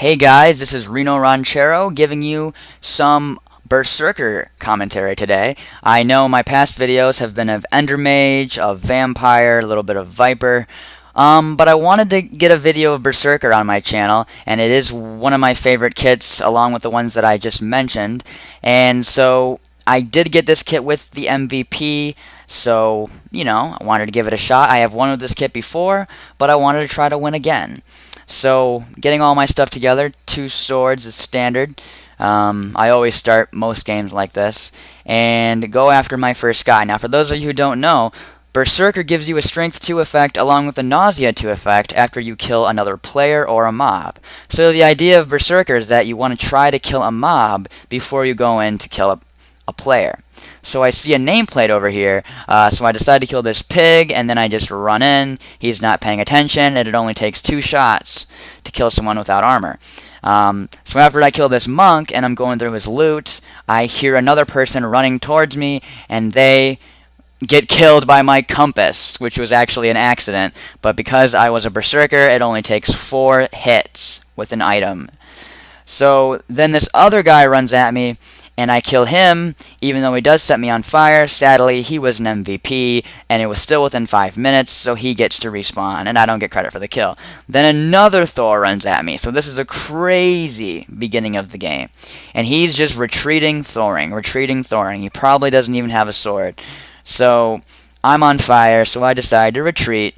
Hey guys, this is rinoranchero giving you some Berserker commentary today. I know my past videos have been of Ender Mage, of Vampire, a little bit of Viper, but I wanted to get a video of Berserker on my channel, and it is one of my favorite kits along with the ones that I just mentioned, and so I did get this kit with the MVP, so, I wanted to give it a shot. I have won with this kit before, but I wanted to try to win again. So, getting all my stuff together, 2 swords is standard. I always start most games like this, and go after my first guy. Now, for those of you who don't know, Berserker gives you a Strength 2 effect along with a Nausea 2 effect after you kill another player or a mob. So the idea of Berserker is that you want to try to kill a mob before you go in to kill a player. So I see a nameplate over here, so I decide to kill this pig, and then I just run in. He's not paying attention, and it only takes 2 shots to kill someone without armor. So after I kill this monk, and I'm going through his loot, I hear another person running towards me, and they get killed by my compass, which was actually an accident. But because I was a berserker, it only takes 4 hits with an item. So then this other guy runs at me, and I kill him, even though he does set me on fire. Sadly, he was an MVP, and it was still within 5 minutes, so he gets to respawn, and I don't get credit for the kill. Then another Thor runs at me, so this is a crazy beginning of the game. And he's just retreating, thoring. He probably doesn't even have a sword. So, I'm on fire, so I decide to retreat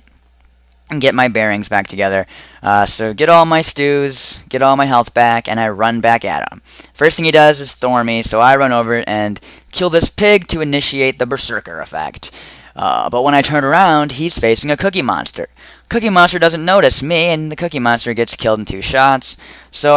and get my bearings back together. So get all my stews, get all my health back, and I run back at him. First thing he does is thor me, so I run over and kill this pig to initiate the Berserker effect. But when I turn around, he's facing a Cookie Monster. Cookie Monster doesn't notice me, and the Cookie Monster gets killed in 2 shots. So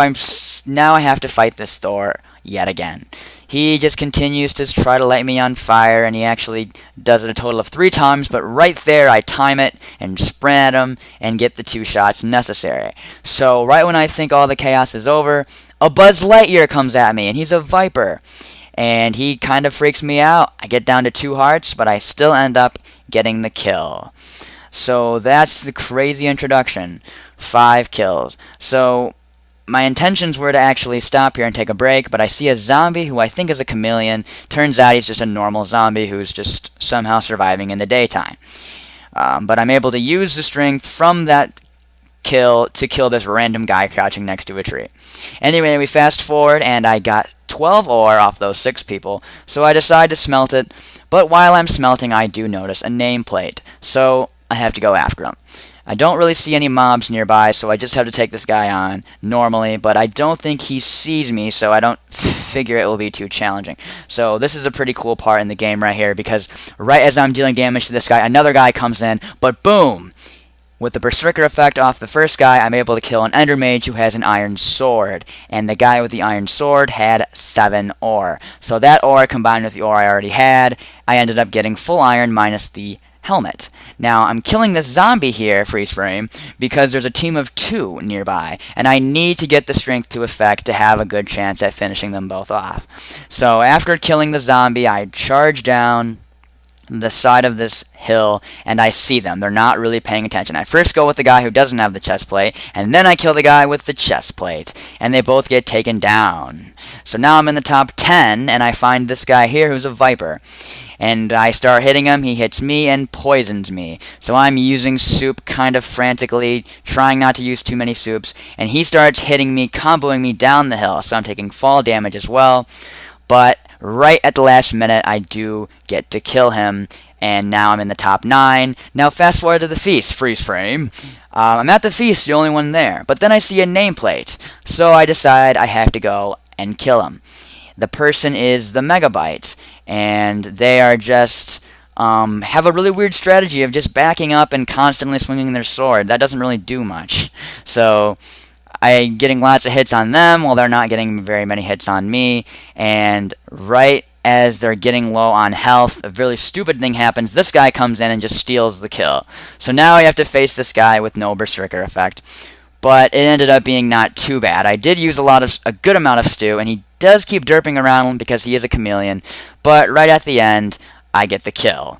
now I have to fight this Thor yet again. He just continues to try to light me on fire, and he actually does it a total of 3 times, but right there I time it and sprint at him and get the 2 shots necessary. So right when I think all the chaos is over, a Buzz Lightyear comes at me, and he's a Viper. And he kind of freaks me out. I get down to 2 hearts, but I still end up getting the kill. So that's the crazy introduction. 5 kills. So my intentions were to actually stop here and take a break, but I see a zombie who I think is a chameleon. Turns out he's just a normal zombie who's just somehow surviving in the daytime. But I'm able to use the strength from that kill to kill this random guy crouching next to a tree. Anyway, we fast forward, and I got 12 ore off those 6 people, so I decide to smelt it. But while I'm smelting, I do notice a nameplate, so I have to go after him. I don't really see any mobs nearby, so I just have to take this guy on normally, but I don't think he sees me, so I don't figure it will be too challenging. So this is a pretty cool part in the game right here, because right as I'm dealing damage to this guy, another guy comes in, but boom! With the Berserker effect off the first guy, I'm able to kill an Ender Mage who has an iron sword, and the guy with the iron sword had 7 ore. So that ore combined with the ore I already had, I ended up getting full iron minus the helmet. Now, I'm killing this zombie here, freeze frame, because there's a team of 2 nearby, and I need to get the Strength 2 effect to have a good chance at finishing them both off. So after killing the zombie, I charge down the side of this hill, and I see them. They're not really paying attention. I first go with the guy who doesn't have the chest plate, and then I kill the guy with the chest plate, and they both get taken down. So now I'm in the top 10, and I find this guy here who's a Viper. And I start hitting him, he hits me and poisons me. So I'm using soup kind of frantically, trying not to use too many soups, and he starts hitting me, comboing me down the hill, so I'm taking fall damage as well. But right at the last minute, I do get to kill him, and now I'm in the top 9. Now fast forward to the feast, freeze frame. I'm at the feast, the only one there, but then I see a nameplate, so I decide I have to go and kill him. The person is the Megabyte, and they are just have a really weird strategy of just backing up and constantly swinging their sword. That doesn't really do much. So I'm getting lots of hits on them while they're not getting very many hits on me, and right as they're getting low on health, a really stupid thing happens. This guy comes in and just steals the kill. So now I have to face this guy with no Berserker effect. But it ended up being not too bad. I did use a good amount of stew, and he does keep derping around because he is a chameleon. But right at the end, I get the kill.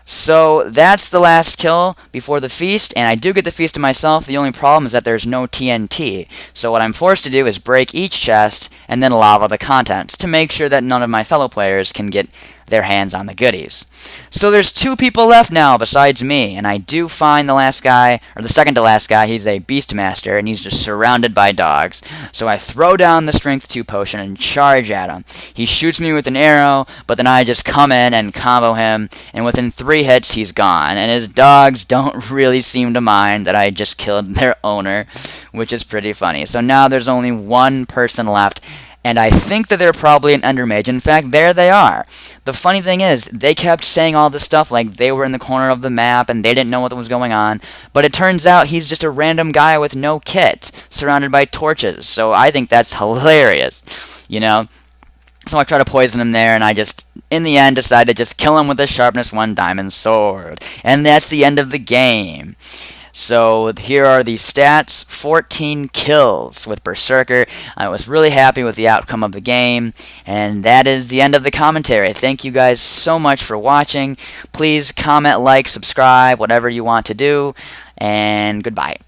So that's the last kill before the feast, and I do get the feast to myself. The only problem is that there's no TNT. So what I'm forced to do is break each chest and then lava the contents to make sure that none of my fellow players can get their hands on the goodies. So there's 2 people left now besides me, and I do find the last guy, or the second to last guy. He's a Beastmaster, and he's just surrounded by dogs. So I throw down the Strength 2 potion and charge at him. He shoots me with an arrow, but then I just come in and combo him, and within 3 hits he's gone. And his dogs don't really seem to mind that I just killed their owner, which is pretty funny. So now there's only 1 person left, and I think that they're probably an Ender Mage. In fact, there they are. The funny thing is, they kept saying all this stuff like they were in the corner of the map and they didn't know what was going on. But it turns out he's just a random guy with no kit, surrounded by torches. So I think that's hilarious, you know? So I try to poison him there, and I just, in the end, decide to just kill him with a Sharpness 1 diamond sword. And that's the end of the game. So here are the stats: 14 kills with Berserker. I was really happy with the outcome of the game, and that is the end of the commentary. Thank you guys so much for watching. Please comment, like, subscribe, whatever you want to do, and goodbye.